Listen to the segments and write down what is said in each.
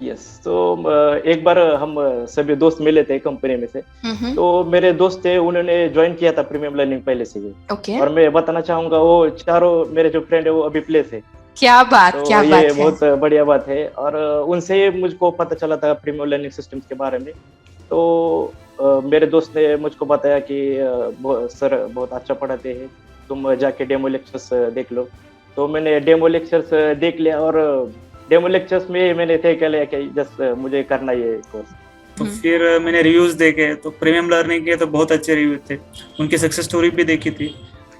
Yes. तो एक बार हम सभी दोस्त मिले थे कंपनी में से। तो मेरे दोस्त थे, उन्होंने ज्वाइन किया था प्रीमियम लर्निंग पहले से ही। ओके। और मैं बताना चाहूंगा, वो चारों मेरे जो फ्रेंड है वो अभी प्लेस है। क्या तो ये बात है। बहुत बढ़िया बात है। और उनसे मुझको पता चला था प्रीमियम लर्निंग सिस्टम्स के बारे में। तो मेरे दोस्त ने मुझको बताया कि सर बहुत अच्छा पढ़ाते हैं, तुम जाके डेमो लेक्चर्स देख लो। तो मैंने डेमो लेक्चर्स देख लिया, और डेमो लेक्चर्स में मैंने तय कर लिया कि जस्ट मुझे करना ये कोर्स। तो फिर मैंने रिव्यूज देखे, तो प्रीमियम लर्निंग के तो बहुत अच्छे रिव्यू थे, उनकी सक्सेस स्टोरी भी देखी थी।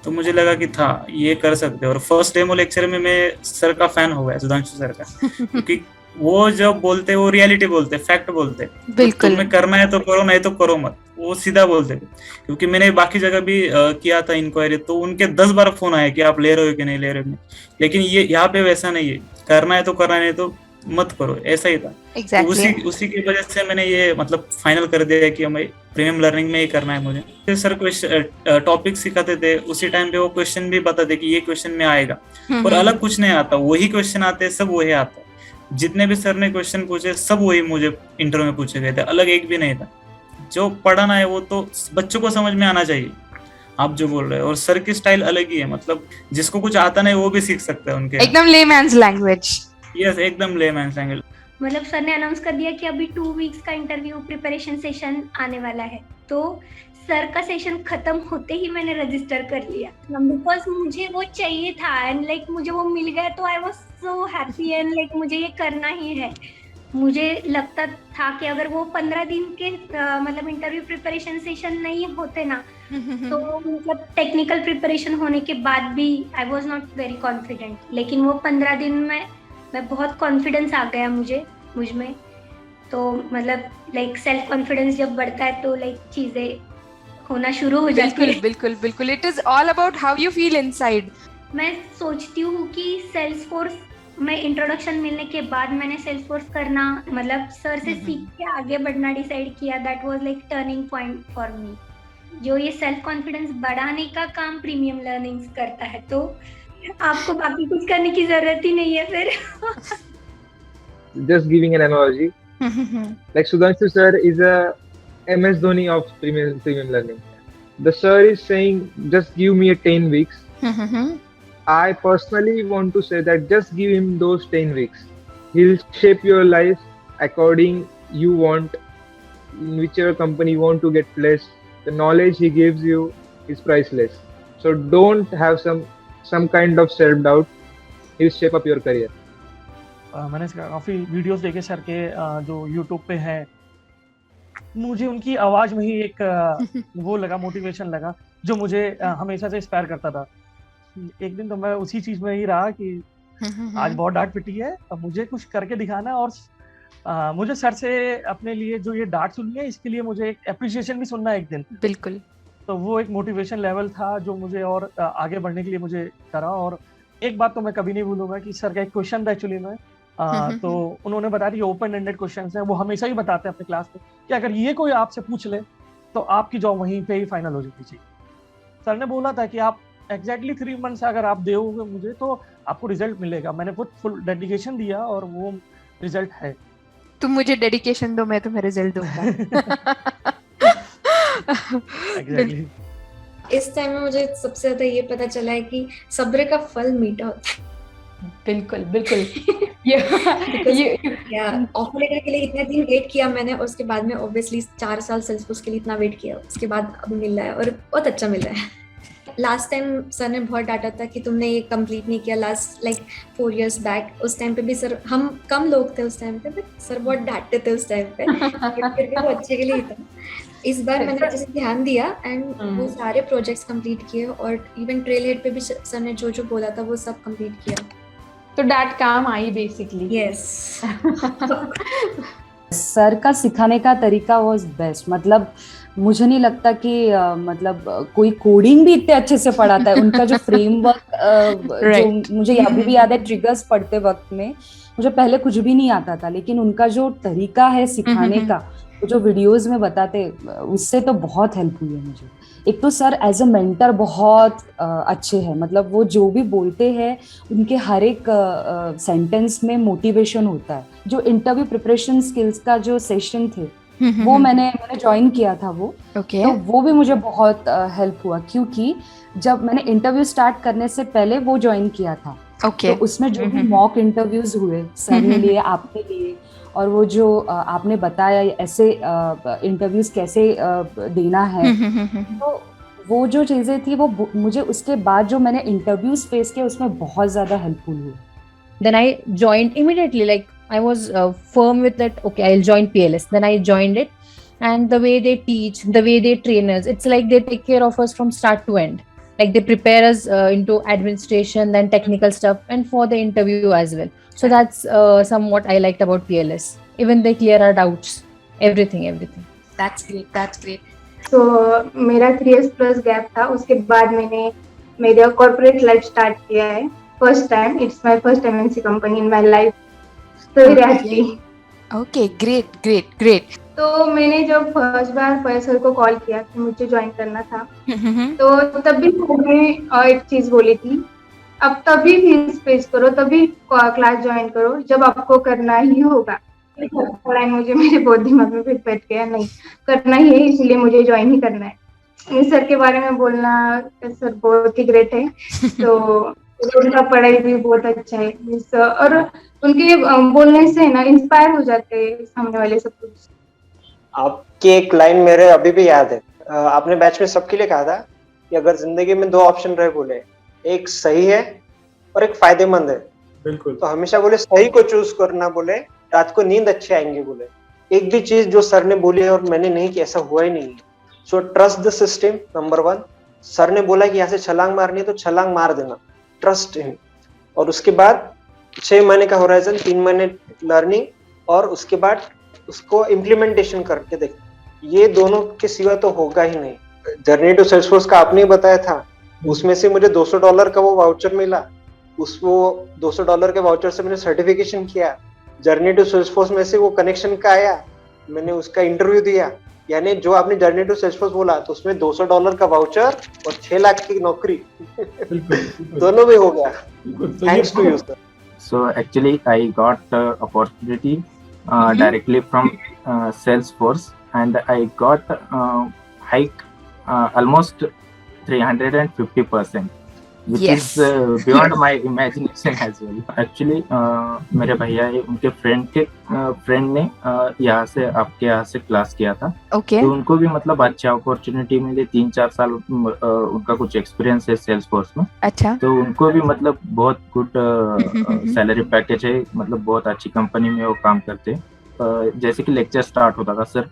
तो मुझे लगा कि था ये कर सकते। और फर्स्ट डेमो लेक्चर में मैं सर का फैन हो गया, सुधांशु सर का। क्योंकि वो जब बोलते वो रियलिटी बोलते, फैक्ट बोलते। तो तुम्हें करना है तो करो, नहीं तो करो मत, वो सीधा बोलते थे। क्योंकि मैंने बाकी जगह भी किया था इंक्वायरी, तो उनके 10 बार फोन आए कि आप ले रहे हो कि नहीं ले रहे हो। लेकिन ये यहाँ पे वैसा नहीं है, करना है तो करना, नहीं तो मत करो, ऐसा ही था। तो उसी की वजह से मैंने ये मतलब फाइनल कर दिया कि हमें प्रीमियम लर्निंग में ही करना है मुझे। सर क्वेश्चन टॉपिक सिखाते थे, उसी टाइम पे वो क्वेश्चन भी बताते कि ये क्वेश्चन में आएगा, और अलग कुछ नहीं आता, वही क्वेश्चन आते, सब वही आता। जितने भी सर ने क्वेश्चन पूछे सब वही मुझे इंटरव्यू में पूछे गए थे, अलग एक भी नहीं था। जो पढ़ाना है वो तो बच्चों को समझ में आना चाहिए, आप जो बोल रहे हैं। और सर की स्टाइल अलग ही है, मतलब जिसको कुछ आता नहीं वो भी सीख सकता है उनके, एकदम लेमैन्स लैंग्वेज। यस, एकदम लेमैन्स लैंग्वेज। मतलब सर ने अनाउंस कर दिया कि अभी 2 वीक्स का इंटरव्यू प्रिपरेशन सेशन आने वाला है। तो सर का सेशन खत्म होते ही मैंने रजिस्टर कर लिया, बिकॉज मुझे वो चाहिए था। एंड लाइक मुझे वो मिल गया, तो I was so happy. And like मुझे ये करना ही है। मुझे लगता था कि अगर वो 15 दिन के मतलब इंटरव्यू प्रिपरेशन सेशन नहीं होते ना, तो मतलब टेक्निकल प्रिपरेशन होने के बाद भी I was not very confident. लेकिन वो 15 दिन में मैं बहुत कॉन्फिडेंस आ गया मुझ में। तो मतलब लाइक सेल्फ कॉन्फिडेंस जब बढ़ता है तो लाइक चीजें होना शुरू हो जाती है। बिल्कुल it is all about how you feel inside. मैं सोचती हूँ कि सेल्सफोर्स में इंट्रोडक्शन मिलने के बाद मैंने सेल्सफोर्स करना, मतलब सर से सीख के आगे बढ़ना डिसाइड किया। That was like turning point for me. जो ये सेल्फ कॉन्फिडेंस बढ़ाने का काम प्रीमियम लर्निंग्स करता है, तो आपको बाकी कुछ करने की जरूरत ही नहीं है फिर। Just giving an analogy, like Sudhanshu sir is a MS Dhoni of premium learning. The sir is saying, just give me a 10 weeks. I personally want to say that just give him those 10 weeks. He'll shape your life according you want, in whichever company you want to get placed. The knowledge he gives you is priceless. So don't have some kind of self-doubt. He'll shape up your career. मैंने काफ़ी videos देखे sir के जो YouTube पे है। मुझे उनकी आवाज़ में ही एक वो लगा, मोटिवेशन लगा, जो मुझे हमेशा से इंस्पायर करता था। एक दिन तो मैं उसी चीज़ में ही रहा कि आज बहुत डांट पिटी है, अब मुझे कुछ करके दिखाना है। और मुझे सर से अपने लिए जो ये डांट सुननी है, इसके लिए मुझे एक एप्रिसिएशन भी सुनना है एक दिन। बिल्कुल। तो वो एक मोटिवेशन लेवल था जो मुझे और आगे बढ़ने के लिए मुझे करा। और एक बात तो मैं कभी नहीं भूलूंगा कि सर का एक क्वेश्चन था एक्चुअली में, तो उन्होंने बताया कि ओपन एंडेड क्वेश्चंस हैं। वो हमेशा ही बताते हैं अपने क्लास में कि अगर ये कोई आपसे पूछ ले तो आपकी जॉब वहीं पे ही फाइनल हो जानी चाहिए। सर ने बोला था कि आप एग्जैक्टली 3 मंथ्स अगर आप दोगे मुझे तो आपको रिजल्ट मिलेगा। मैंने फुल डेडिकेशन दिया और वो रिजल्ट है। तुम मुझे डेडिकेशन दो, मैं तुम्हें रिजल्ट दूंगा। एग्जैक्टली। इस टाइम में मुझे सबसे ज्यादा ये पता चला है कि सब्र का फल मीठा होता है। बिल्कुल ये ऑफर लेटर के लिए इतने दिन वेट किया मैंने, और उसके बाद में ऑब्वियसली 4 साल सेल्सफोर्स के लिए इतना वेट किया, उसके बाद अभी मिल रहा है और बहुत अच्छा मिल रहा है। लास्ट टाइम सर ने बहुत डांटा था कि तुमने ये कंप्लीट नहीं किया, लास्ट लाइक 4 years बैक। उस टाइम पे भी सर, हम कम लोग थे उस टाइम पे, बट सर बहुत डांटते थे उस टाइम पे। फिर भी वो अच्छे के लिए था। इस बार मैंने अच्छे से ध्यान दिया एंड वो सारे प्रोजेक्ट्स कंप्लीट किए, और इवन ट्रेल हेड पे भी सर ने जो जो बोला था वो सब कंप्लीट किया। तो डांट काम आई बेसिकली। यस। सर का सिखाने का तरीका वाज बेस्ट। मतलब मुझे नहीं लगता कि मतलब कोई कोडिंग भी इतने अच्छे से पढ़ाता है। उनका जो फ्रेमवर्क जो मुझे अभी भी याद है, ट्रिगर्स पढ़ते वक्त में मुझे पहले कुछ भी नहीं आता था, लेकिन उनका जो तरीका है सिखाने का, जो वीडियोस में बताते उससे तो बहुत हेल्प हुई है मुझे। एक तो सर एज अ मेंटर बहुत अच्छे हैं, मतलब वो जो भी बोलते हैं उनके हर एक सेंटेंस में मोटिवेशन होता है। जो इंटरव्यू प्रिपरेशन स्किल्स का जो सेशन थे वो मैंने ज्वाइन किया था वो, तो वो भी मुझे बहुत हेल्प हुआ, क्योंकि जब मैंने इंटरव्यू स्टार्ट करने से पहले वो ज्वाइन किया था। तो उसमें जो भी मॉक इंटरव्यूज हुए सर ने लिए, आपने लिए, और वो जो आपने बताया ऐसे इंटरव्यूज कैसे देना है, तो वो जो चीजें थी वो मुझे उसके बाद जो मैंने इंटरव्यूज फेस किए उसमें बहुत ज्यादा हेल्पफुल हुई। Then I joined immediately, like I was firm with that, okay, I'll join PLS. Then I joined it, and the way they teach, the way they train us, it's like they take care of us from start to end. Like they prepare us into administration, then technical stuff, and for the interview as well. So that's somewhat I liked about PLS. Even they clear our doubts, everything. That's great. So मेरा 3 years plus gap था, उसके बाद मैंने मेरा corporate life start किया है। First time, it's my first MNC company in my life. So happy. Okay, great. तो मैंने जब फर्स्ट बार फैसल को कॉल किया कि मुझे ज्वाइन करना था, तो तब भी मैंने एक चीज बोली थी, अब तभी फीस पेश करो, तभी क्लास ज्वाइन करो जब आपको करना ही होगा। लाइन मुझे मेरे बहुत दिमाग में फिर बैठ गया, नहीं करना ही है, इसलिए मुझे ज्वाइन ही करना है। सर के बारे में बोलना, सर बहुत ही ग्रेट है, तो उनका पढ़ाई भी बहुत अच्छा है, और उनके बोलने से ना इंस्पायर हो जाते हैं सामने वाले सब कुछ। आपकी एक लाइन मेरे अभी भी याद है, आपने बैच में सबके लिए कहा था कि अगर जिंदगी में 2 ऑप्शन रहे, बोले एक सही है और एक फायदेमंद है। बिल्कुल। तो हमेशा बोले सही को चूज करना, बोले रात को नींद अच्छी आएंगी, बोले एक भी चीज जो सर ने बोली है और मैंने नहीं की, ऐसा हुआ ही नहीं है। So trust the system, number 1। Sir ने बोला कि यहाँ से छलांग मारनी है तो छलांग मार देना, ट्रस्ट हिम। और उसके बाद 6 महीने का होराइजन, 3 महीने लर्निंग, और उसके बाद उसको इम्प्लीमेंटेशन करके देख, ये दोनों के सिवा तो होगा ही नहीं। जर्नी टू सेल्सफोर्स का आपने बताया था, उसमें से मुझे $200 का वो वाउचर मिला, वो $200 के वाउचर से मैंने सर्टिफिकेशन किया। जर्नी टू सेल्सफोर्स में से वो कनेक्शन का आया, मैंने उसका इंटरव्यू दिया। यानी जो आपने जर्नी टू सेल्सफोर्स बोला तो उसमें $200 का वाउचर और 6 लाख की नौकरी दोनों भी हो गया, thanks to you sir. So actually I got opportunity directly from Salesforce, and I got hike almost 350%, which is beyond my imagination as well. Actually मेरे भैया उनके फ्रेंड ने यहाँ से क्लास किया था, तो उनको भी मतलब अच्छा अपॉर्चुनिटी मिली। 3-4 साल उनका कुछ एक्सपीरियंस है सेल्सफोर्स में। अच्छा। तो उनको भी मतलब बहुत गुड सैलरी पैकेज है, मतलब बहुत अच्छी कंपनी में वो काम करते हैं। जैसे कि लेक्चर स्टार्ट होता था sir,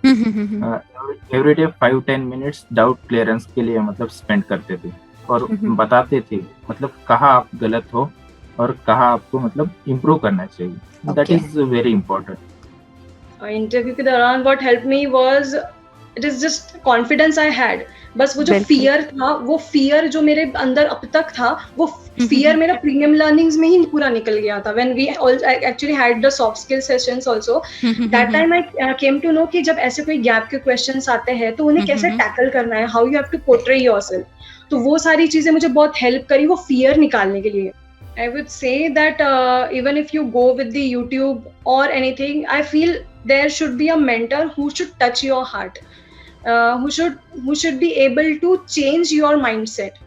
every day 5-10 minutes doubt clearance के लिए मतलब स्पेंड करते थे, और बताते थे मतलब कहाँ आप गलत हो और कहाँ आपको मतलब इम्प्रूव करना चाहिए। That is very important. Interview के दौरान what help me was, it is just confidence I had. बस वो जो फियर था, वो फियर जो मेरे अंदर अब तक था, वो फियर मेरा प्रीमियम लर्निंग्स में ही पूरा निकल गया था। When we actually had the soft skill sessions also, that time I came to know कि जब ऐसे कोई गैप के क्वेश्चंस आते हैं तो उन्हें कैसे टैकल करना है, how you have to portray yourself. तो वो सारी चीजें मुझे बहुत हेल्प करी वो फियर निकालने के लिए। I would say that even if you go with the YouTube or anything, I feel there should be a mentor who should touch your heart, who should be able to change your mindset.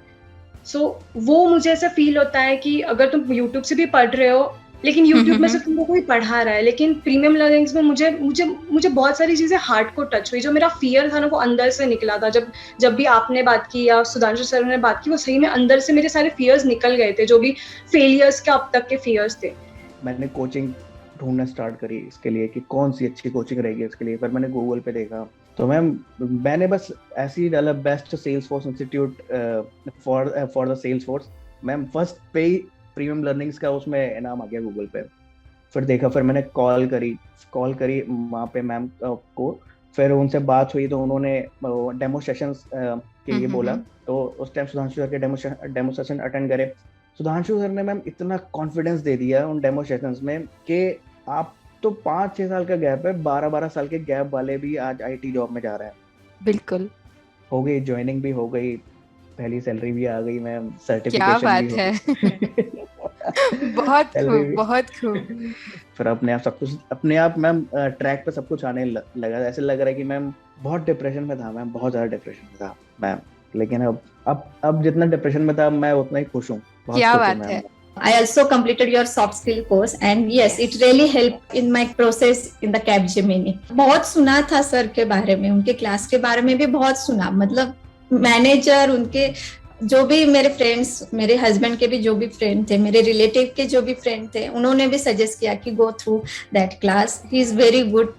So वो मुझे ऐसा feel होता है कि अगर तुम YouTube से भी पढ़ रहे हो, लेकिन YouTube में से तुमको कोई पढ़ा रहा है, लेकिन प्रीमियम लर्निंग्स में मुझे बहुत सारी चीजें हार्ट को टच हुई। जो मेरा फियर था ना, वो अंदर से निकला था। जब भी आपने बात की या सुधांशु सर ने बात की, वो सही में अंदर से मेरे सारे फियर्स निकल गए थे, जो भी फेलियर्स के अब तक के फियर्स थे। मैंने कोचिंग ढूंढना स्टार्ट करी इसके लिए कि कौन सी अच्छी कोचिंग रहेगी इसके लिए। पर मैंने गूगल पे देखा, तो मैंने बस ऐसे ही डाला best Salesforce institute for the Salesforce. Ma'am first पे प्रीमियम लर्निंग्स का उसमें नाम आ गया गूगल पे। फिर देखा, फिर मैंने कॉल करी वहाँ पे मैम को। फिर उनसे बात हुई तो उन्होंने डेमो सेशंस के लिए बोला, तो उस टाइम सुधांशु सर के डेमो सेशन अटेंड करे। सुधांशु सर ने मैम इतना कॉन्फिडेंस दे दिया उन डेमो सेशंस में कि आप तो 5-6 साल का गैप है, 12-12 साल के गैप वाले भी आज आईटी जॉब में जा रहे हैं। बिल्कुल हो गई ज्वाइनिंग भी हो गई, पहली सैलरी भी आ गई मैम, क्या सर्टिफिकेशन बात भी हो है गई। बहुत सैलरी खूब भी, बहुत खूब फिर अपने आप सब कुछ अपने आप मैम ट्रैक पे सब कुछ आने लगा। ऐसे लग रहा है कि मैम बहुत डिप्रेशन में था मैम, बहुत ज्यादा डिप्रेशन में था मैम, लेकिन अब जितना डिप्रेशन में था मैं उतना ही खुश हूँ। बहुत क्या खुश हूँ बात मैम। है I also completed your soft skill course and yes, it really helped in my process in the Capgemini. बहुत सुना था सर के बारे में, उनके क्लास के बारे में भी बहुत सुना, मतलब मैनेजर, उनके जो भी मेरे फ्रेंड्स, मेरे हस्बैंड के भी जो भी फ्रेंड थे, मेरे रिलेटिव के जो भी फ्रेंड थे, उन्होंने भी सजेस्ट किया कि go through that class, he is very good.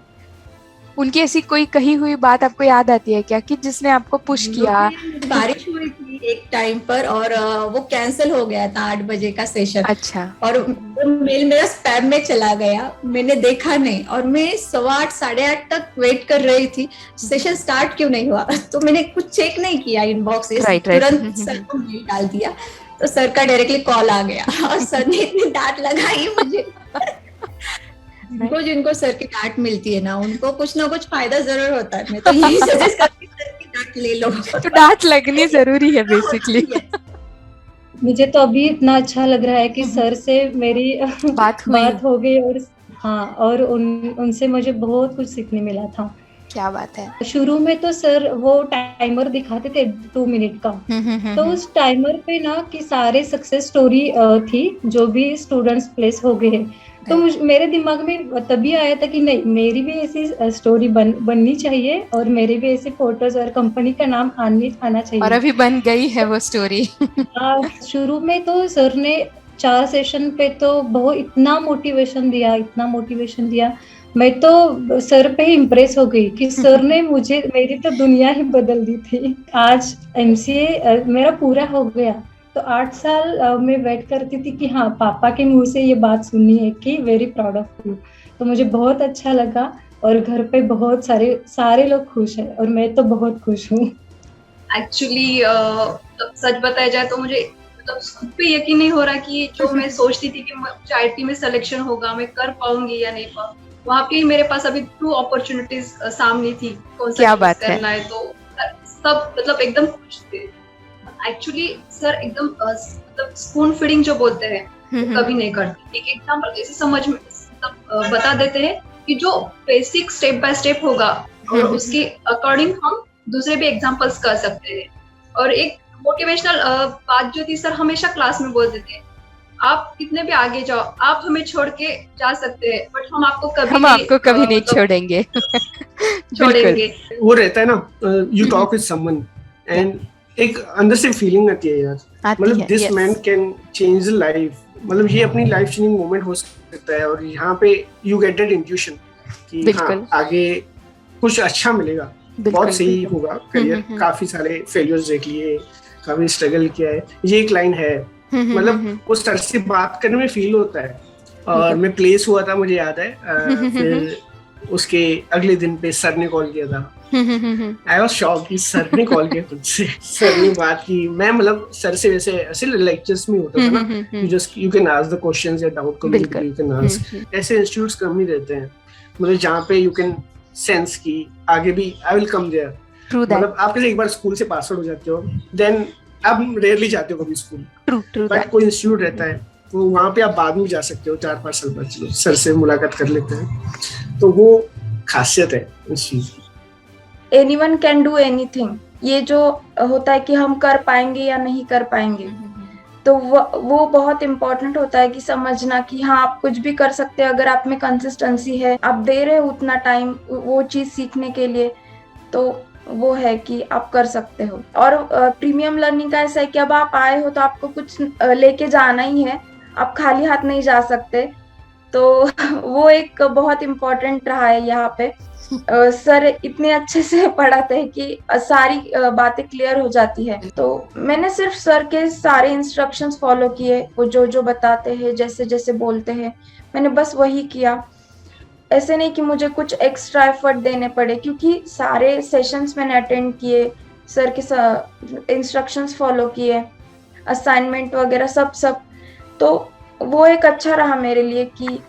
उनकी ऐसी कोई कही हुई बात आपको याद आती है क्या कि जिसने आपको पुश किया? बारिश हुई थी एक टाइम पर और वो कैंसिल हो गया था 8 बजे का सेशन। अच्छा। और वो मेल मेरा स्पैम में चला गया, मैंने देखा नहीं और मैं 8:15 8:30 तक वेट कर रही थी सेशन स्टार्ट क्यों नहीं हुआ। तो मैंने कुछ चेक नहीं किया इनबॉक्स, तुरंत सर को मेल डाल दिया, तो सर का डायरेक्टली कॉल आ गया और सर ने इतनी डांट लगाई मुझे। जिनको सर की डांट मिलती है ना, उनको कुछ ना कुछ फायदा जरूर होता है। मैं तो यही सजेस्ट करती हूँ सर की डांट ले लो। तो डांट लगनी जरूरी है बेसिकली। मुझे तो अभी इतना अच्छा लग रहा है कि सर से मेरी बात हो गई और हाँ, और उनसे मुझे बहुत कुछ सीखने मिला था। क्या बात है। शुरू में तो सर वो टाइमर दिखाते थे 2 मिनट का, तो उस टाइमर पे ना कि सारे सक्सेस स्टोरी थी जो भी स्टूडेंट्स प्लेस हो गए, तो मेरे दिमाग में तभी आया था कि नहीं, मेरी भी ऐसी स्टोरी बननी चाहिए और मेरे भी ऐसे फोटोज और कंपनी का नाम आना चाहिए। और अभी बन गई है वो स्टोरी। शुरू में तो सर ने 4 सेशन पे तो बहुत इतना मोटिवेशन दिया, मैं तो सर पे ही इम्प्रेस हो गई कि सर ने मेरी तो दुनिया ही बदल दी थी। आज MCA मेरा पूरा हो गया, तो 8 साल मैं वेट करती थी कि हाँ, पापा के मुंह से ये बात सुननी है कि वेरी प्राउड ऑफ यू। तो मुझे बहुत अच्छा लगा और घर पे बहुत सारे लोग खुश हैं और मैं तो बहुत खुश हूँ। एक्चुअली सच बताया जाए तो मुझे मतलब खुद पे यकीन नहीं हो रहा कि जो मैं सोचती थी कि IT में सिलेक्शन होगा, मैं कर पाऊंगी या नहीं पाऊंगी, वहाँ पे मेरे पास अभी 2 अपॉर्चुनिटीज सामने थी, कौन सा करना है, तो सब मतलब एकदम खुश थे। एक्चुअली सर एकदम मतलब स्पून फीडिंग जो बोलते हैं कभी नहीं करते। एक एग्जांपल ऐसे समझ में मतलब बता देते हैं कि जो बेसिक स्टेप बाय स्टेप होगा और उसके अकॉर्डिंग हम दूसरे भी एग्जांपल्स कर सकते हैं। और एक मोटिवेशनल बात जो थी, सर हमेशा क्लास में बोलते थे, आप कितने भी आगे जाओ, आप हमें छोड़ के जा सकते हैं बट हम आपको कभी नहीं छोड़ेंगे। वो रहता है ना, you talk with someone and एक अंदर से फीलिंग आती है यार, मतलब this man can change life, मतलब ये अपनी लाइफ चेंजिंग मोमेंट हो सकता है। और यहाँ पे यू गेट दैट इंट्यूशन कि हाँ, आगे कुछ अच्छा मिलेगा, बहुत सही होगा करियर। काफी सारे फेलियर्स देख लिए, काफी स्ट्रगल किया है, ये एक लाइन है, मतलब उस सर से बात करने में फील होता है। और मैं प्लेस हुआ था, मुझे याद है, फिर उसके अगले दिन पे सर ने कॉल किया था। आई वाज शॉक्ड कि सर ने कॉल किया खुद से, सर ने बात की। मैं मतलब सर से वैसे ऐसे लेक्चर्स में होता था ना, you can ask the questions या डाउट को यू कैन आस्क। ऐसे इंस्टीट्यूट्स कम ही रहते हैं, मतलब जहाँ पे यू कैन सेंस की आगे भी आई विल कम देयर। मतलब आप कैसे एक बार स्कूल से पास आउट हो जाते हो, देन आप रेयरली जाते हो कभी स्कूल, बट कोई इंस्टीट्यूट रहता है वो वहाँ पे आप बाद में जा सकते हो, 4-5 साल बाद चलो सर से मुलाकात कर लेते हैं। तो वो खासियत है इस चीज की। एनीवन कैन डू एनीथिंग, ये जो होता है कि हम कर पाएंगे या नहीं कर पाएंगे, तो वो बहुत इम्पोर्टेंट होता है कि समझना कि हाँ, आप कुछ भी कर सकते हैं अगर आप में कंसिस्टेंसी है, आप दे रहे हो उतना टाइम वो चीज सीखने के लिए, तो वो है कि आप कर सकते हो। और प्रीमियम लर्निंग का ऐसा है कि अब आप आए हो तो आपको कुछ लेके जाना ही है, आप खाली हाथ नहीं जा सकते। तो वो एक बहुत इम्पोर्टेंट रहा है यहाँ पे। सर इतने अच्छे से पढ़ाते हैं कि सारी बातें क्लियर हो जाती है। तो मैंने सिर्फ सर के सारे इंस्ट्रक्शंस फॉलो किए, वो जो बताते हैं, जैसे जैसे बोलते हैं, मैंने बस वही किया। ऐसे नहीं कि मुझे कुछ एक्स्ट्रा एफर्ट देने पड़े, क्योंकि सारे सेशंस मैंने अटेंड किए, सर के इंस्ट्रक्शंस फॉलो किए, असाइनमेंट वगैरह सब। तो वो एक अच्छा रहा मेरे लिए कि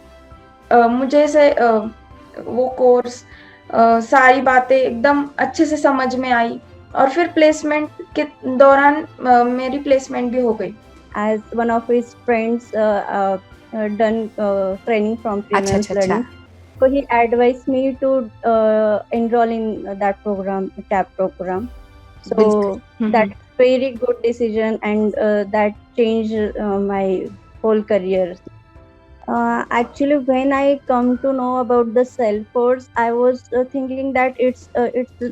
मुझे से वो कोर्स सारी बातें एकदम अच्छे से समझ में आई और फिर प्लेसमेंट के दौरान मेरी प्लेसमेंट भी हो गई। As one of his friends done training from Premium Learning, so he advised me to enroll in that program, TAP program. So that's very good decision, and that changed my whole career. Actually, when I come to know about the Salesforce, I was thinking that it's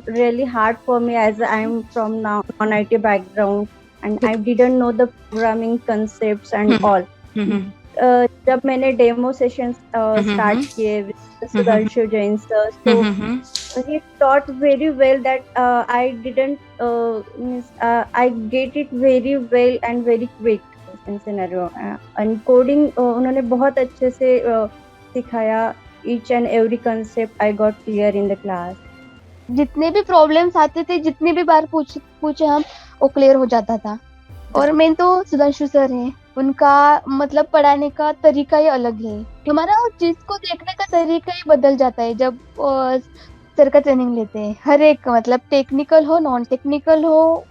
really hard for me as I'm from non-IT background and I didn't know the programming concepts and all. जब मैंने demo session start किए with Sudhanshu Jain sir, so he taught very well that I didn't I get it very well and very quick in scenario. And coding उन्होंने बहुत अच्छे से सिखाया। Each and every concept I got clear in the class. जितने भी problems आते थे, जितनी भी बार पूछे हम, वो क्लियर हो जाता था। और मेन तो सुधांशु सर हैं, उनका मतलब पढ़ाने का तरीका ही अलग है। हमारा चीज को देखने का तरीका ही बदल जाता है जब सर का ट्रेनिंग लेते हैं। हर एक मतलब टेक्निकल हो, नॉन टेक्निकल हो,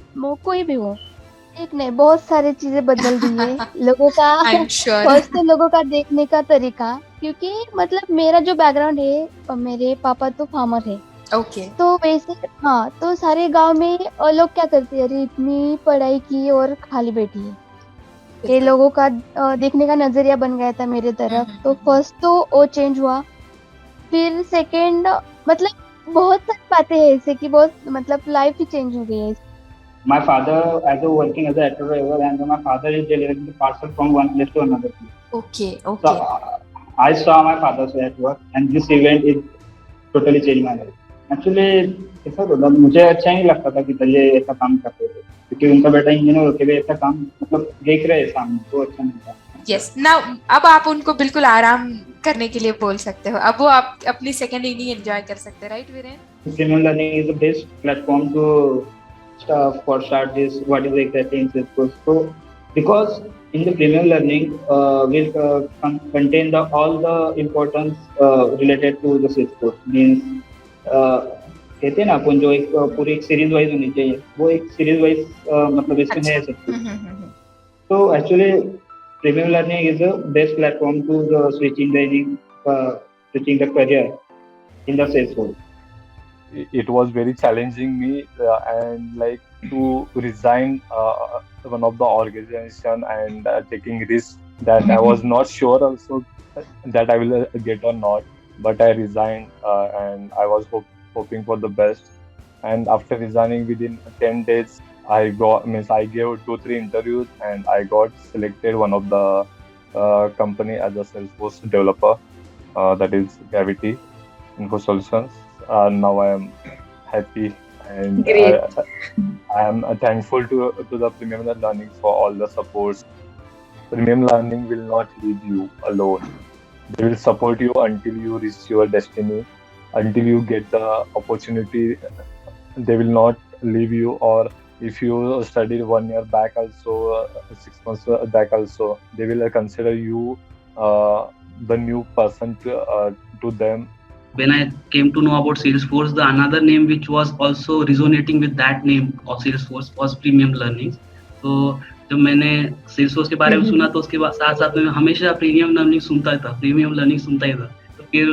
कोई भी हो, एक नहीं बहुत सारी चीजें बदल दी है लोगों का। फर्स्ट तो लोगों का देखने का तरीका, क्योंकि मतलब मेरा जो बैकग्राउंड है, मेरे पापा तो फार्मर है। तो वैसे हाँ, तो सारे गांव में लोग क्या करते हैं, अरे इतनी पढ़ाई की और खाली बैठी है, ये लोगों का देखने का नजरिया बन गया था मेरे तरफ। तो फर्स्ट तो वो चेंज हुआ, फिर सेकंड मतलब बहुत सारी बातें हैं ऐसे कि बहुत मतलब लाइफ ही चेंज हो गई है। My father, as a working as a auto driver, and my father is delivering the parcel from one place to another place. Okay. So I saw my father's way at work, and this event is totally changed my life. Actually, ऐसा होता, मुझे अच्छा नहीं लगता था कि ये ऐसा काम करते थे, क्योंकि उनका बेटा इंजीनियर होके भी ऐसा काम मतलब देख रहे हैं सामने, तो अच्छा नहीं था। Yes. Now, अब आप उनको बिल्कुल आराम करने के लिए बोल सकते हो। अब वो आप अपनी सेकंड इनिंग एंजॉय कर सकते हैं, right Viren? Premium Learning is the best platform to start this. What is exactly in Salesforce? So, because in the Premium Learning will contain all the importance related to the Salesforce. Means कहते हैं ना अपन जो एक पूरी एक series wise होनी चाहिए, वो एक सीरीज वाइज मतलब इसमें है सब कुछ। तो actually Premium Learning is the best platform to switching the career in the Salesforce. It was very challenging me and like to resign one of the organization and taking risk that I was not sure also that I will get or not, but I resigned and I was hoping for the best. And after resigning within 10 days, I gave 2-3 interviews and I got selected one of the company as a Salesforce developer, that is Gravity Info Solutions. Now I am happy and I am thankful to the Premium Learning for all the supports. Premium Learning will not leave you alone. They will support you until you reach your destiny, until you get the opportunity. They will not leave you, or if you studied 1 year back also, 6 months back also, they will consider you the new person to them. When I came to know about Salesforce, the another name which was also resonating with that name of Salesforce was Premium Learning. So जब मैंने Salesforce के बारे में सुना तो उसके बाद साथ में हमेशा Premium Learning सुनता ही था। तो फिर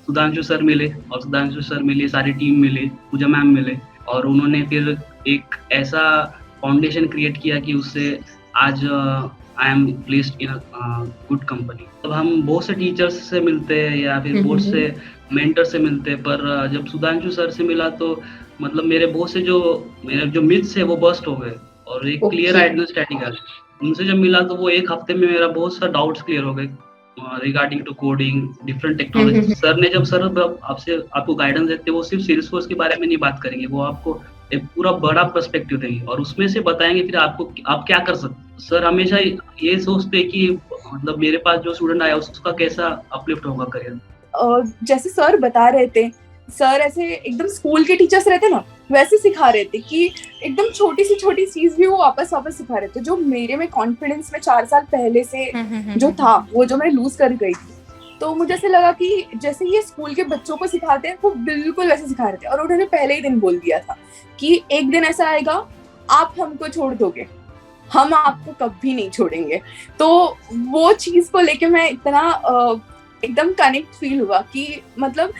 सुधांशु सर मिले और सुधांशु सर मिले, सारी टीम मिले, पूजा मैम मिले, और उन्होंने फिर एक ऐसा फाउंडेशन क्रिएट किया कि उससे आज I am placed in good company. अब हम बहुत से टीचर्स से मिलते हैं या फिर बहुत से मेंटर से मिलते हैं, पर जब सुधांशु सर से मिला तो मतलब मेरे बहुत से मेरे जो मिथ्स है वो बस्ट हो गए और एक क्लियर आइडेंटिटी आ गई। उनसे जब मिला तो वो एक हफ्ते में मेरा बहुत सा डाउट्स क्लियर हो गए regarding to coding, different technology. Sir ने जब आपको गाइडेंस देते वो सिर्फ सेल्सफोर्स के बारे में नहीं बात करेंगे, वो आपको एक पूरा बड़ा पर्सपेक्टिव देंगे और उसमें से बताएंगे फिर आप क्या कर सकते। सर हमेशा ये सोचते कि मतलब मेरे पास जो स्टूडेंट आया उसका कैसा अपलिफ्ट होगा करियर। जैसे सर बता रहे थे, सर ऐसे एकदम स्कूल के टीचर्स रहते ना वैसे सिखा रहे थे कि एकदम छोटी सी चीज भी वो वापस सिखा रहे थे। जो मेरे में कॉन्फिडेंस में 4 साल पहले से जो था वो जो मैं लूज कर गई थी तो मुझे ऐसे लगा कि जैसे ये स्कूल के बच्चों को सिखाते हैं वो बिल्कुल वैसे सिखा रहे थे। और उन्होंने पहले ही दिन बोल दिया था कि एक दिन ऐसा आएगा आप हमको छोड़ दोगे, हम आपको कभी नहीं छोड़ेंगे। तो वो चीज को लेके मैं इतना एकदम कनेक्ट फील हुआ कि मतलब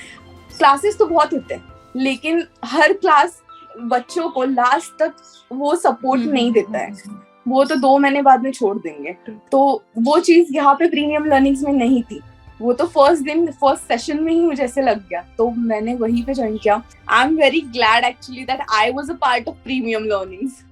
क्लासेस तो बहुत होते हैं लेकिन हर क्लास बच्चों को लास्ट तक वो सपोर्ट नहीं देता है, वो तो 2 महीने बाद में छोड़ देंगे। तो वो चीज यहाँ पे प्रीमियम लर्निंग्स में नहीं थी, वो तो फर्स्ट सेशन में ही मुझे ऐसे लग गया, तो मैंने वहीं पे ज्वाइन किया। I am very glad actually that I was a part of premium learnings.